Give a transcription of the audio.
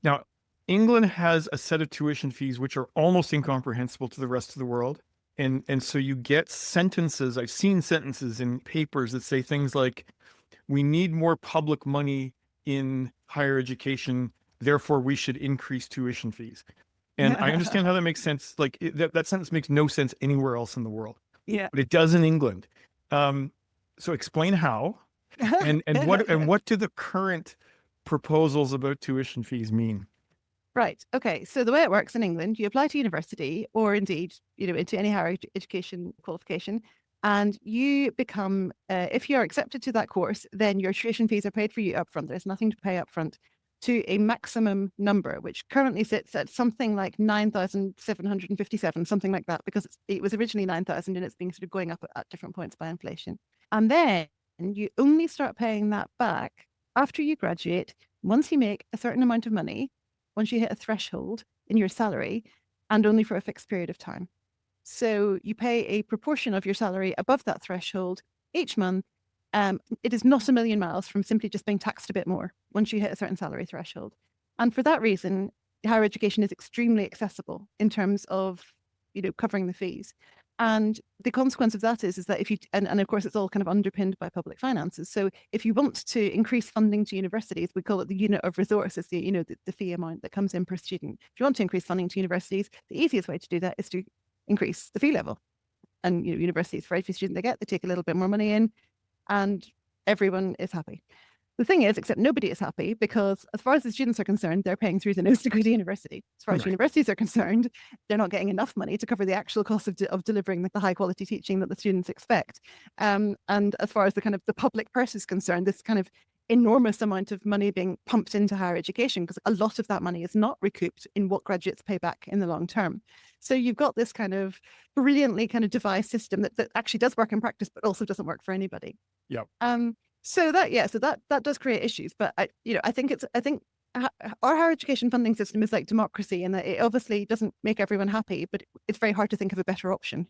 Now, England has a set of tuition fees which are almost incomprehensible to the rest of the world. And so you get sentences, I've seen sentences in papers that say things like, we need more public money in higher education, therefore we should increase tuition fees. And I understand how that makes sense. Like that sentence makes no sense anywhere else in the world, Yeah. but it does in England. Um, so explain how, and what do the current proposals about tuition fees mean? Right. Okay. So the way it works in England, you apply to university or indeed, into any higher education qualification, and you become, if you're accepted to that course, then your tuition fees are paid for you upfront. There's nothing to pay upfront to a maximum number, which currently sits at something like 9,757, something like that, because it was originally 9,000 and it's been sort of going up at different points by inflation. And then you only start paying that back after you graduate, once you make a certain amount of money, once you hit a threshold in your salary, and only for a fixed period of time. So you pay a proportion of your salary above that threshold each month. It is not a million miles from simply just being taxed a bit more once you hit a certain salary threshold. And for that reason, higher education is extremely accessible in terms of, covering the fees. And the consequence of that is that if you, and of course, it's all kind of underpinned by public finances. So if you want to increase funding to universities, we call it the unit of resource, is the fee amount that comes in per student. If you want to increase funding to universities, the easiest way to do that is to increase the fee level. And universities, for every student they take a little bit more money in, and everyone is happy. The thing is, except nobody is happy, because as far as the students are concerned, they're paying through the nose to go to university. As far as Right. universities are concerned, they're not getting enough money to cover the actual cost of delivering the high quality teaching that the students expect. And as far as the kind of the public purse is concerned, this kind of enormous amount of money being pumped into higher education, because a lot of that money is not recouped in what graduates pay back in the long term. So you've got this kind of brilliantly kind of devised system that actually does work in practice, but also doesn't work for anybody. Yep. So that does create issues, but I think our higher education funding system is like democracy in that it obviously doesn't make everyone happy, but it's very hard to think of a better option.